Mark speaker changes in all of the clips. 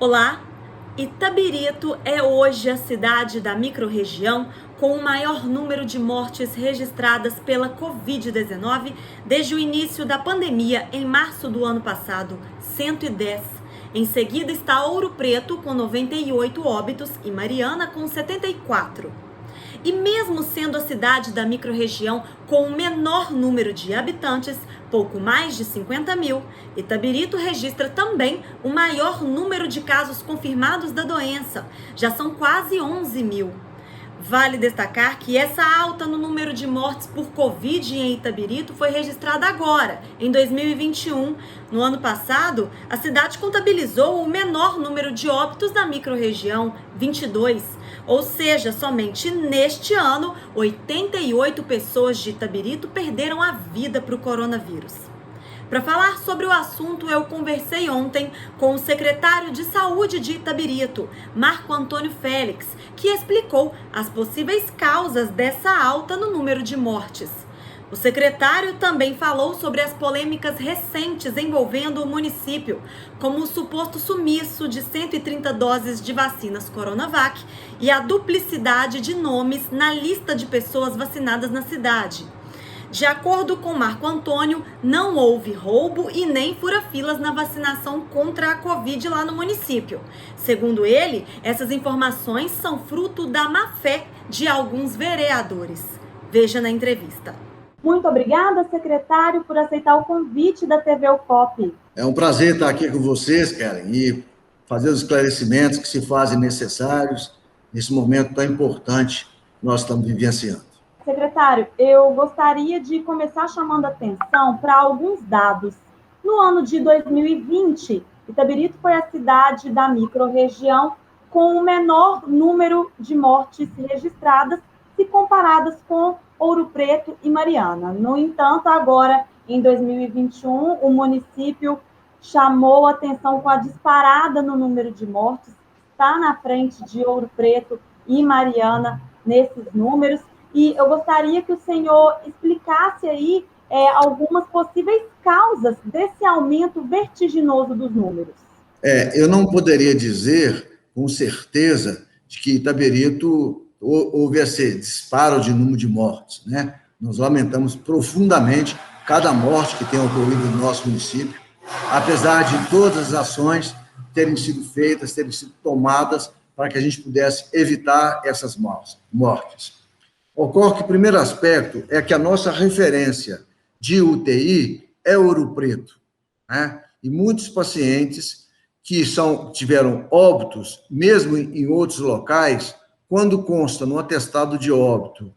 Speaker 1: Olá! Itabirito é hoje a cidade da microrregião com o maior número de mortes registradas pela Covid-19 desde o início da pandemia em março do ano passado, 110. Em seguida está Ouro Preto com 98 óbitos e Mariana com 74. E mesmo sendo a cidade da microrregião com o menor número de habitantes, pouco mais de 50 mil, Itabirito registra também o maior número de casos confirmados da doença, já são quase 11 mil. Vale destacar que essa alta no número de mortes por Covid em Itabirito foi registrada agora, em 2021. No ano passado, a cidade contabilizou o menor número de óbitos da microrregião, 22. Ou seja, somente neste ano, 88 pessoas de Itabirito perderam a vida para o coronavírus. Para falar sobre o assunto, eu conversei ontem com o secretário de Saúde de Itabirito, Marco Antônio Félix, que explicou as possíveis causas dessa alta no número de mortes. O secretário também falou sobre as polêmicas recentes envolvendo o município, como o suposto sumiço de 130 doses de vacinas Coronavac e a duplicidade de nomes na lista de pessoas vacinadas na cidade. De acordo com Marco Antônio, não houve roubo e nem fura-filas na vacinação contra a Covid lá no município. Segundo ele, essas informações são fruto da má-fé de alguns vereadores. Veja na entrevista.
Speaker 2: Muito obrigada, secretário, por aceitar o convite da TV UPOP.
Speaker 3: É um prazer estar aqui com vocês, Karen, e fazer os esclarecimentos que se fazem necessários nesse momento tão importante que nós estamos vivenciando.
Speaker 2: Secretário, eu gostaria de começar chamando a atenção para alguns dados. No ano de 2020, Itabirito foi a cidade da microrregião com o menor número de mortes registradas, se comparadas com Ouro Preto e Mariana. No entanto, agora, em 2021, o município chamou atenção com a disparada no número de mortes, está na frente de Ouro Preto e Mariana nesses números. E eu gostaria que o senhor explicasse aí algumas possíveis causas desse aumento vertiginoso dos números.
Speaker 3: Eu não poderia dizer com certeza de que Itabirito houve esse disparo de número de mortes, né? Nós lamentamos profundamente cada morte que tem ocorrido no nosso município, apesar de todas as ações terem sido feitas, terem sido tomadas para que a gente pudesse evitar essas mortes. Ocorre que o primeiro aspecto é que a nossa referência de UTI é Ouro Preto, né? E muitos pacientes que tiveram óbitos, mesmo em outros locais, quando consta no atestado de óbito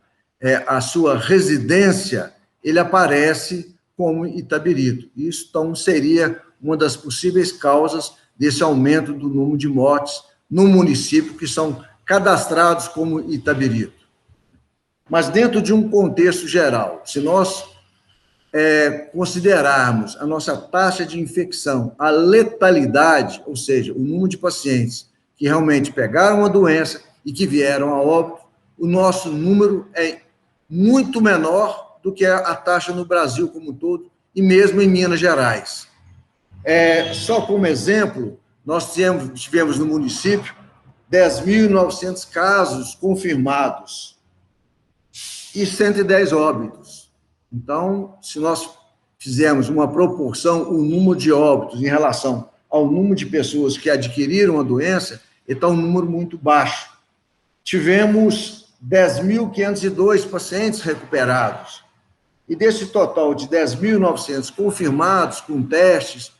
Speaker 3: a sua residência, ele aparece como Itabirito. Isso, então, seria uma das possíveis causas desse aumento do número de mortes no município que são cadastrados como Itabirito. Mas dentro de um contexto geral, se nós considerarmos a nossa taxa de infecção, a letalidade, ou seja, o número de pacientes que realmente pegaram a doença e que vieram a óbito, o nosso número é muito menor do que a taxa no Brasil como um todo, e mesmo em Minas Gerais. Só como exemplo, nós tivemos no município 10.900 casos confirmados e 110 óbitos. Então, se nós fizermos uma proporção, o número de óbitos em relação ao número de pessoas que adquiriram a doença, está um número muito baixo. Tivemos 10.502 pacientes recuperados. E desse total de 10.900 confirmados com testes,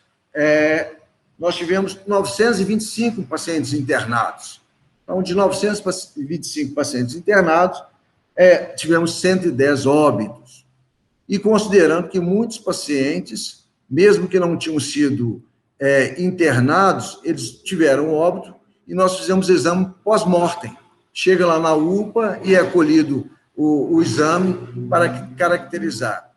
Speaker 3: nós tivemos 925 pacientes internados. Então, de 925 pacientes internados, tivemos 110 óbitos. E considerando que muitos pacientes, mesmo que não tinham sido internados, eles tiveram óbito e nós fizemos exame pós-mortem. Chega lá na UPA e é colhido o exame para caracterizar.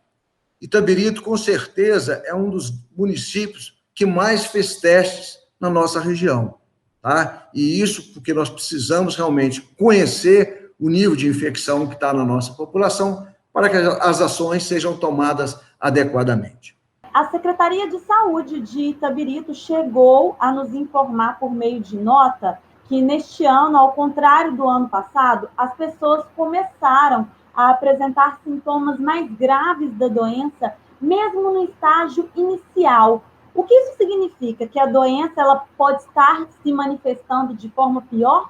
Speaker 3: Itabirito, com certeza, é um dos municípios que mais fez testes na nossa região, tá? E isso porque nós precisamos realmente conhecer o nível de infecção que está na nossa população para que as ações sejam tomadas adequadamente.
Speaker 2: A Secretaria de Saúde de Itabirito chegou a nos informar por meio de nota que neste ano, ao contrário do ano passado, as pessoas começaram a apresentar sintomas mais graves da doença, mesmo no estágio inicial. O que isso significa? Que a doença ela pode estar se manifestando de forma pior?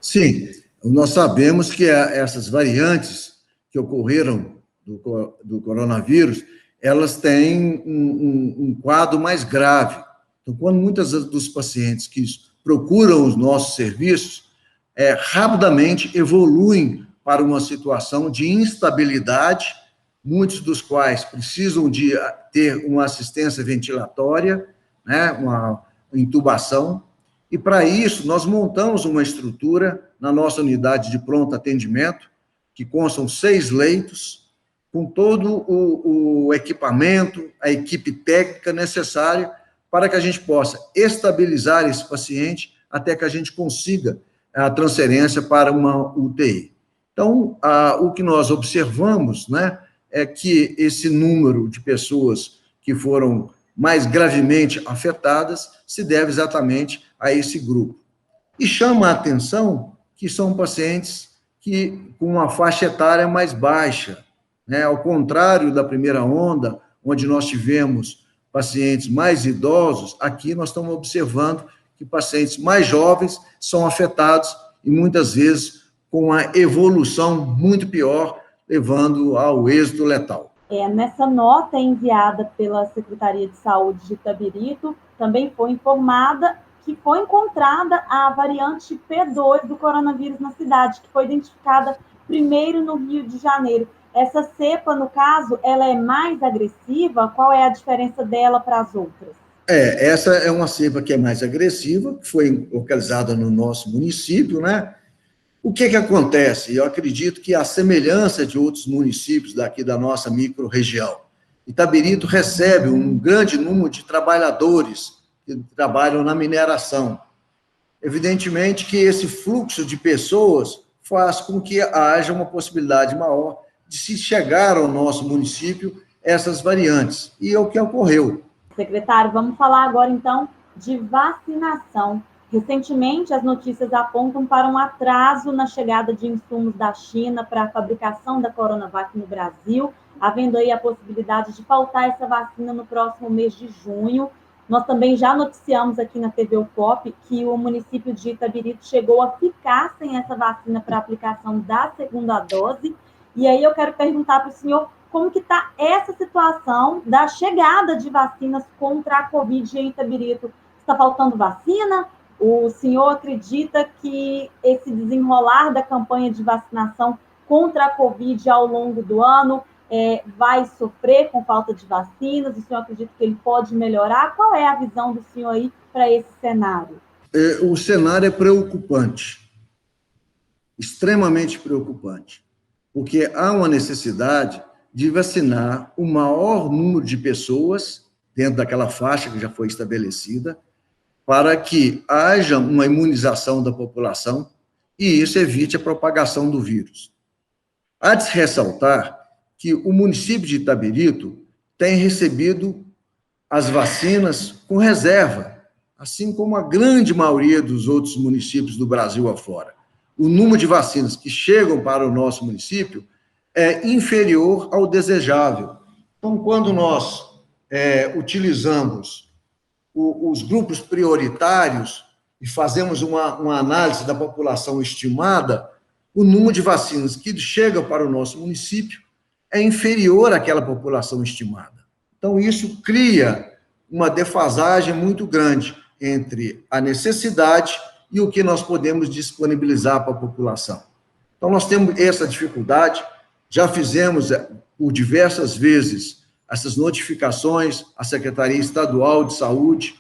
Speaker 3: Sim, nós sabemos que essas variantes que ocorreram do coronavírus, elas têm um quadro mais grave. Então, quando muitas dos pacientes que procuram os nossos serviços, rapidamente evoluem para uma situação de instabilidade, muitos dos quais precisam de ter uma assistência ventilatória, né, uma intubação, e para isso nós montamos uma estrutura na nossa unidade de pronto atendimento, que constam 6 leitos, com todo o equipamento, a equipe técnica necessária para que a gente possa estabilizar esse paciente até que a gente consiga a transferência para uma UTI. Então, o que nós observamos, né, é que esse número de pessoas que foram mais gravemente afetadas se deve exatamente a esse grupo. E chama a atenção que são pacientes com uma faixa etária mais baixa, né? Ao contrário da primeira onda, onde nós tivemos pacientes mais idosos, aqui nós estamos observando que pacientes mais jovens são afetados e muitas vezes com uma evolução muito pior, levando ao êxito letal.
Speaker 2: Nessa nota enviada pela Secretaria de Saúde de Itabirito, também foi informada que foi encontrada a variante P2 do coronavírus na cidade, que foi identificada primeiro no Rio de Janeiro. Essa cepa, no caso, ela é mais agressiva? Qual é a diferença dela para as outras?
Speaker 3: Essa é uma cepa que é mais agressiva, que foi localizada no nosso município, né? O que acontece? Eu acredito que a semelhança de outros municípios daqui da nossa micro-região, Itabirito recebe um grande número de trabalhadores que trabalham na mineração. Evidentemente que esse fluxo de pessoas faz com que haja uma possibilidade maior de se chegar ao nosso município essas variantes. E é o que ocorreu.
Speaker 2: Secretário, vamos falar agora, então, de vacinação. Recentemente, as notícias apontam para um atraso na chegada de insumos da China para a fabricação da Coronavac no Brasil, havendo aí a possibilidade de faltar essa vacina no próximo mês de junho. Nós também já noticiamos aqui na TV UPOP que o município de Itabirito chegou a ficar sem essa vacina para aplicação da segunda dose. E aí eu quero perguntar para o senhor como que está essa situação da chegada de vacinas contra a Covid em Itabirito. Está faltando vacina? O senhor acredita que esse desenrolar da campanha de vacinação contra a Covid ao longo do ano vai sofrer com falta de vacinas? O senhor acredita que ele pode melhorar? Qual é a visão do senhor aí para esse cenário?
Speaker 3: O cenário é preocupante, extremamente preocupante, porque há uma necessidade de vacinar o maior número de pessoas dentro daquela faixa que já foi estabelecida, para que haja uma imunização da população e isso evite a propagação do vírus. Há de se ressaltar que o município de Itabirito tem recebido as vacinas com reserva, assim como a grande maioria dos outros municípios do Brasil afora. O número de vacinas que chegam para o nosso município é inferior ao desejável. Então, quando nós utilizamos os grupos prioritários e fazemos uma análise da população estimada, o número de vacinas que chegam para o nosso município é inferior àquela população estimada. Então, isso cria uma defasagem muito grande entre a necessidade e o que nós podemos disponibilizar para a população. Então, nós temos essa dificuldade, já fizemos por diversas vezes essas notificações à Secretaria Estadual de Saúde,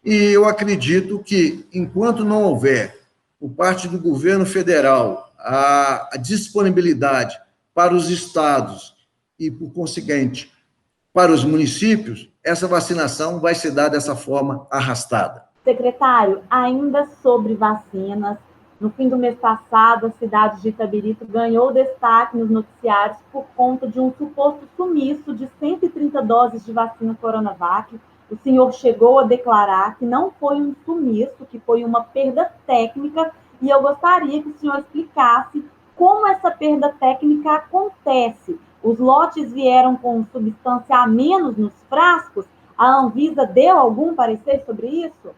Speaker 3: e eu acredito que, enquanto não houver, por parte do governo federal, a disponibilidade para os estados e, por conseguinte, para os municípios, essa vacinação vai se dar dessa forma arrastada.
Speaker 2: Secretário, ainda sobre vacinas, No fim do mês passado, a cidade de Itabirito ganhou destaque nos noticiários por conta de um suposto sumiço de 130 doses de vacina Coronavac. O senhor chegou a declarar que não foi um sumiço, que foi uma perda técnica, e eu gostaria que o senhor explicasse como essa perda técnica acontece. Os lotes vieram com substância a menos nos frascos? A Anvisa deu algum parecer sobre isso?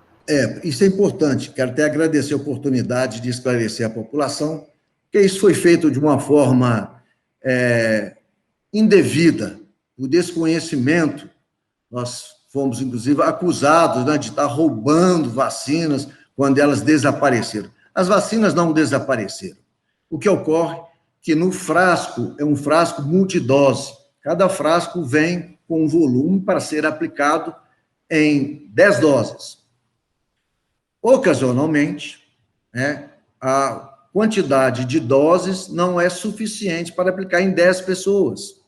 Speaker 3: Isso é importante. Quero até agradecer a oportunidade de esclarecer a população, que isso foi feito de uma forma indevida, por desconhecimento. Nós fomos, inclusive, acusados, né, de estar roubando vacinas quando elas desapareceram. As vacinas não desapareceram. O que ocorre é que no frasco, é um frasco multidose. Cada frasco vem com um volume para ser aplicado em 10 doses. Ocasionalmente, né, a quantidade de doses não é suficiente para aplicar em 10 pessoas.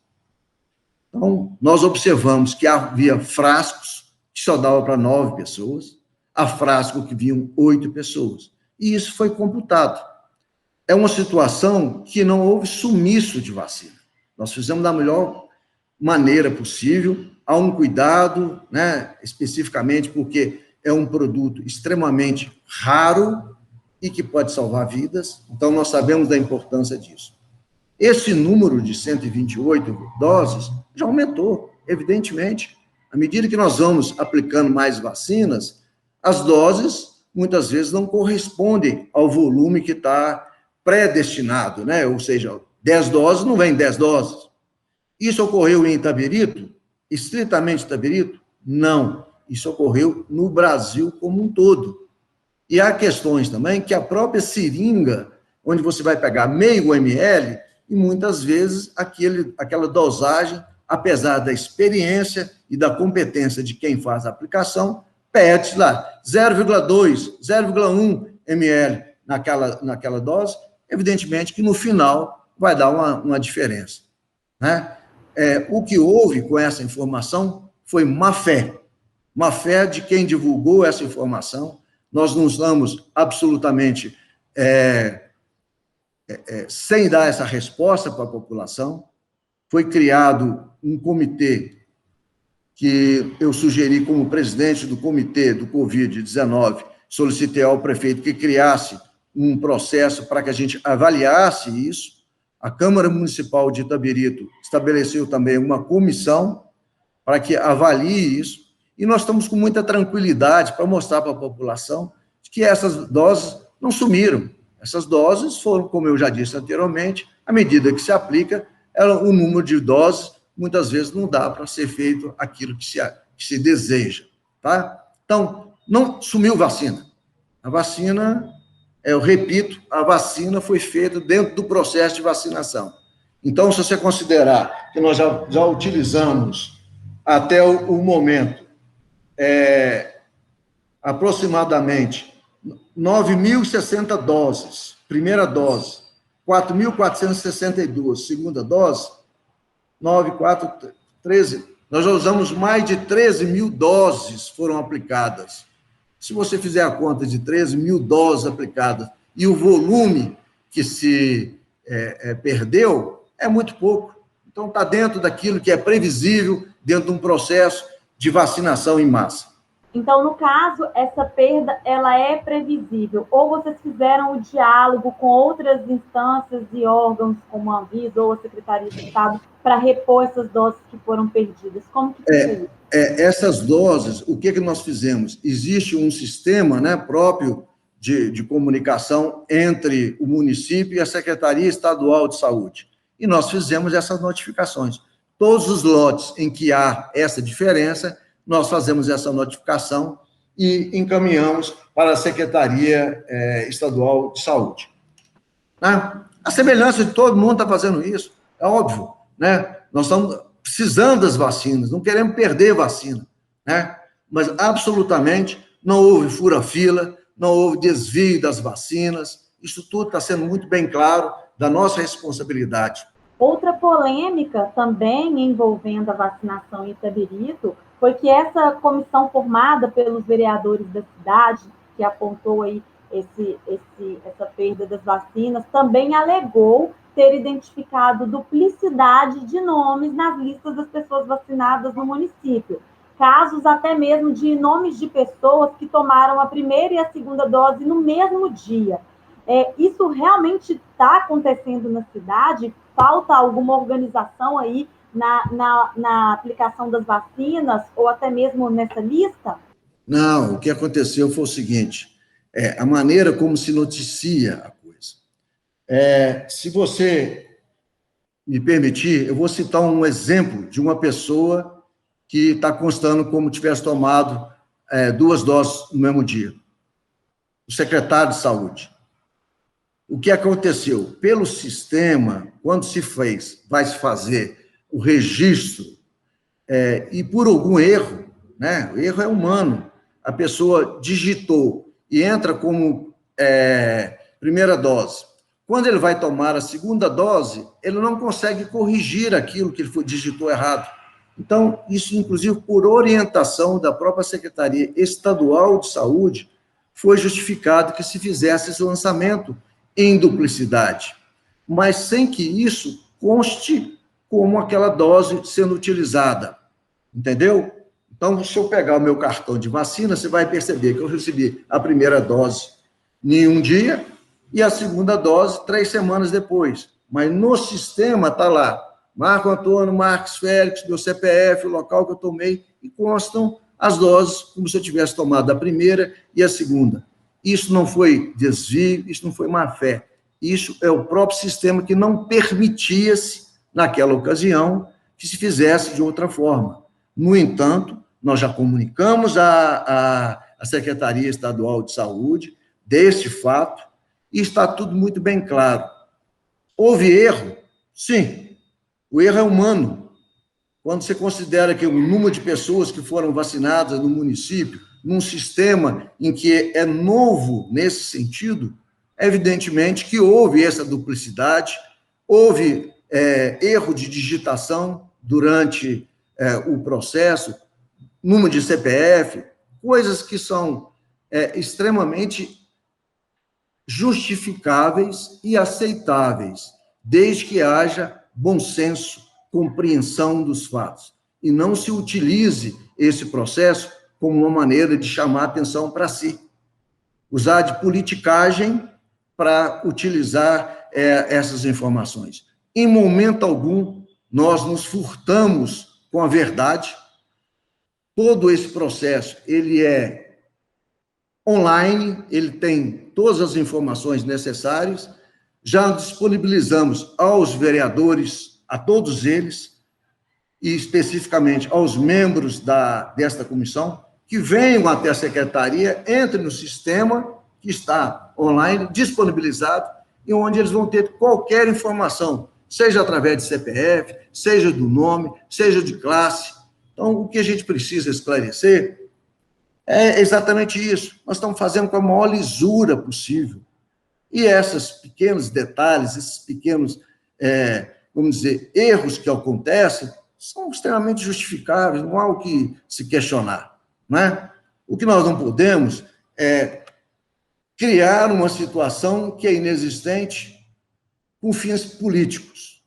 Speaker 3: Então, nós observamos que havia frascos que só dava para 9 pessoas, há frascos que vinham 8 pessoas. E isso foi computado. É uma situação que não houve sumiço de vacina. Nós fizemos da melhor maneira possível, há um cuidado, né, especificamente porque é um produto extremamente raro e que pode salvar vidas, então nós sabemos da importância disso. Esse número de 128 doses já aumentou, evidentemente. À medida que nós vamos aplicando mais vacinas, as doses, muitas vezes, não correspondem ao volume que está predestinado, né? Ou seja, 10 doses não vem 10 doses. Isso ocorreu em Itabirito? Estritamente Itabirito? Não. Isso ocorreu no Brasil como um todo. E há questões também que a própria seringa, onde você vai pegar meio ml, e muitas vezes aquela dosagem, apesar da experiência e da competência de quem faz a aplicação, pede lá 0,2, 0,1 ml naquela dose, evidentemente que no final vai dar uma diferença, né? O que houve com essa informação foi má fé de quem divulgou essa informação. Nós não estamos absolutamente sem dar essa resposta para a população. Foi criado um comitê que eu sugeri como presidente do comitê do Covid-19, solicitei ao prefeito que criasse um processo para que a gente avaliasse isso. A Câmara Municipal de Itabirito estabeleceu também uma comissão para que avalie isso, e nós estamos com muita tranquilidade para mostrar para a população que essas doses não sumiram. Essas doses foram, como eu já disse anteriormente, à medida que se aplica, o número de doses, muitas vezes, não dá para ser feito aquilo que se deseja, tá? Então, não sumiu vacina. A vacina, eu repito, a vacina foi feita dentro do processo de vacinação. Então, se você considerar que nós já utilizamos até o momento aproximadamente 9.060 doses, primeira dose, 4.462, segunda dose, 9, 4, 13, nós já usamos mais de 13 mil doses foram aplicadas. Se você fizer a conta de 13 mil doses aplicadas e o volume que se perdeu, é muito pouco. Então, está dentro daquilo que é previsível, dentro de um processo de vacinação em massa.
Speaker 2: Então, no caso, essa perda, ela é previsível. Ou vocês fizeram o diálogo com outras instâncias e órgãos, como a Anvisa ou a Secretaria de Estado, para repor essas doses que foram perdidas? Como que fica isso?
Speaker 3: Essas doses, o que nós fizemos? Existe um sistema, né, próprio de comunicação entre o município e a Secretaria Estadual de Saúde. E nós fizemos essas notificações. Todos os lotes em que há essa diferença, nós fazemos essa notificação e encaminhamos para a Secretaria Estadual de Saúde. Né? A semelhança de todo mundo está fazendo isso, é óbvio, né? Nós estamos precisando das vacinas, não queremos perder vacina, né? Mas absolutamente não houve fura-fila, não houve desvio das vacinas, isso tudo está sendo muito bem claro da nossa responsabilidade.
Speaker 2: Outra polêmica também envolvendo a vacinação em Itabirito foi que essa comissão formada pelos vereadores da cidade, que apontou aí essa perda das vacinas, também alegou ter identificado duplicidade de nomes nas listas das pessoas vacinadas no município. Casos até mesmo de nomes de pessoas que tomaram a primeira e a segunda dose no mesmo dia. Isso realmente está acontecendo na cidade? Falta alguma organização aí na aplicação das vacinas ou até mesmo nessa lista?
Speaker 3: Não, o que aconteceu foi o seguinte, a maneira como se noticia a coisa. Se você me permitir, eu vou citar um exemplo de uma pessoa que está constando como tivesse tomado 2 doses no mesmo dia. O secretário de Saúde. O que aconteceu? Pelo sistema, quando vai se fazer o registro, e por algum erro, né? O erro é humano, a pessoa digitou e entra como primeira dose. Quando ele vai tomar a segunda dose, ele não consegue corrigir aquilo que ele digitou errado. Então, isso, inclusive, por orientação da própria Secretaria Estadual de Saúde, foi justificado que se fizesse esse lançamento em duplicidade, mas sem que isso conste como aquela dose sendo utilizada, entendeu? Então, se eu pegar o meu cartão de vacina, você vai perceber que eu recebi a primeira dose em um dia e a segunda dose 3 semanas depois, mas no sistema está lá, Marco Antônio Marques Félix, meu CPF, o local que eu tomei, e constam as doses como se eu tivesse tomado a primeira e a segunda. Isso não foi desvio, isso não foi má-fé. Isso é o próprio sistema que não permitia-se, naquela ocasião, que se fizesse de outra forma. No entanto, nós já comunicamos à Secretaria Estadual de Saúde deste fato e está tudo muito bem claro. Houve erro? Sim. O erro é humano. Quando você considera que o número de pessoas que foram vacinadas no município, num sistema em que é novo nesse sentido, evidentemente que houve essa duplicidade, houve erro de digitação durante o processo, número de CPF, coisas que são extremamente justificáveis e aceitáveis, desde que haja bom senso, compreensão dos fatos, e não se utilize esse processo como uma maneira de chamar atenção para si, usar de politicagem para utilizar essas informações. Em momento algum, nós nos furtamos com a verdade. Todo esse processo, ele é online, ele tem todas as informações necessárias, já disponibilizamos aos vereadores, a todos eles, e especificamente aos membros desta comissão, que venham até a secretaria, entrem no sistema que está online, disponibilizado, e onde eles vão ter qualquer informação, seja através de CPF, seja do nome, seja de classe. Então, o que a gente precisa esclarecer é exatamente isso. Nós estamos fazendo com a maior lisura possível. E esses pequenos detalhes, esses pequenos, vamos dizer, erros que acontecem, são extremamente justificáveis, não há o que se questionar, não é? O que nós não podemos é criar uma situação que é inexistente com fins políticos.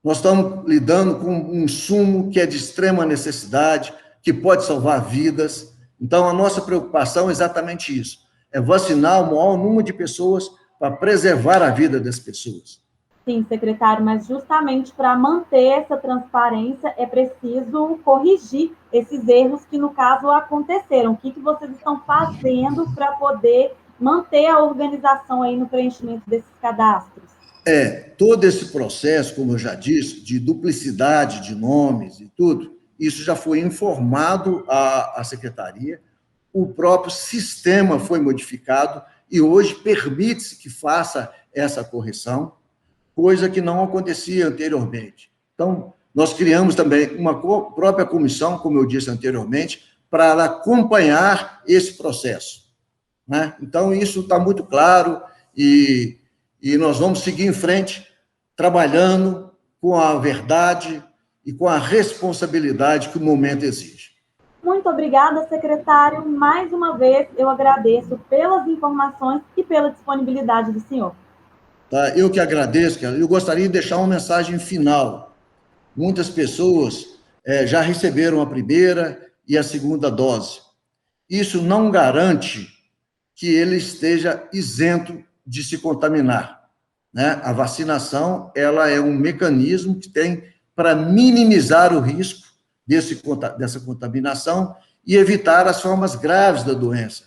Speaker 3: Nós estamos lidando com um insumo que é de extrema necessidade, que pode salvar vidas. Então, a nossa preocupação é exatamente isso, é vacinar o maior número de pessoas para preservar a vida das pessoas.
Speaker 2: Sim, secretário, mas justamente para manter essa transparência é preciso corrigir esses erros que, no caso, aconteceram. O que vocês estão fazendo para poder manter a organização aí no preenchimento desses cadastros?
Speaker 3: Todo esse processo, como eu já disse, de duplicidade de nomes e tudo, isso já foi informado à secretaria, o próprio sistema foi modificado e hoje permite-se que faça essa correção, coisa que não acontecia anteriormente. Então, nós criamos também uma própria comissão, como eu disse anteriormente, para acompanhar esse processo, né? Então, isso está muito claro e nós vamos seguir em frente, trabalhando com a verdade e com a responsabilidade que o momento exige.
Speaker 2: Muito obrigada, secretário. Mais uma vez, eu agradeço pelas informações e pela disponibilidade do senhor.
Speaker 3: Tá? Eu que agradeço, cara. Eu gostaria de deixar uma mensagem final. Muitas pessoas já receberam a primeira e a segunda dose. Isso não garante que ele esteja isento de se contaminar, né? A vacinação, ela é um mecanismo que tem para minimizar o risco dessa contaminação e evitar as formas graves da doença.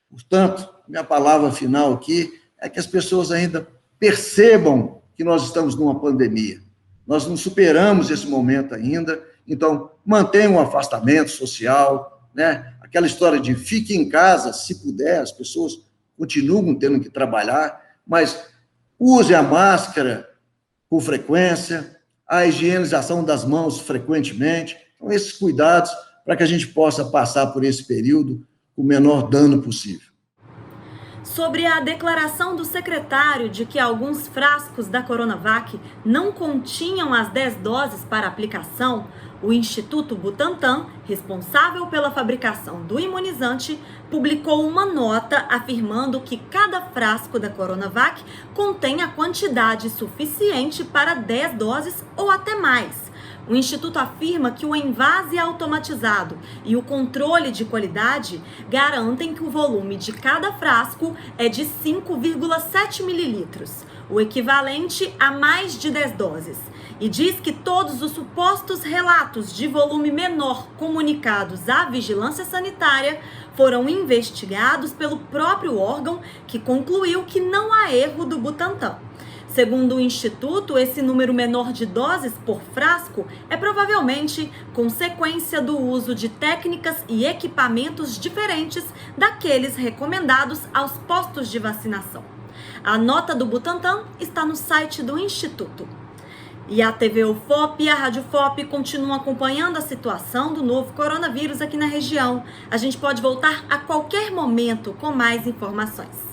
Speaker 3: Portanto, minha palavra final aqui é que as pessoas ainda percebam que nós estamos numa pandemia. Nós não superamos esse momento ainda, então mantenham um afastamento social, né? Aquela história de fique em casa, se puder, as pessoas continuam tendo que trabalhar, mas use a máscara com frequência, a higienização das mãos frequentemente. Então, esses cuidados para que a gente possa passar por esse período com o menor dano possível.
Speaker 1: Sobre a declaração do secretário de que alguns frascos da Coronavac não continham as 10 doses para aplicação, o Instituto Butantan, responsável pela fabricação do imunizante, publicou uma nota afirmando que cada frasco da Coronavac contém a quantidade suficiente para 10 doses ou até mais. O Instituto afirma que o envase automatizado e o controle de qualidade garantem que o volume de cada frasco é de 5,7 mililitros, o equivalente a mais de 10 doses. E diz que todos os supostos relatos de volume menor comunicados à vigilância sanitária foram investigados pelo próprio órgão, que concluiu que não há erro do Butantan. Segundo o Instituto, esse número menor de doses por frasco é provavelmente consequência do uso de técnicas e equipamentos diferentes daqueles recomendados aos postos de vacinação. A nota do Butantan está no site do Instituto. E a TV UFOP e a Rádio UFOP continuam acompanhando a situação do novo coronavírus aqui na região. A gente pode voltar a qualquer momento com mais informações.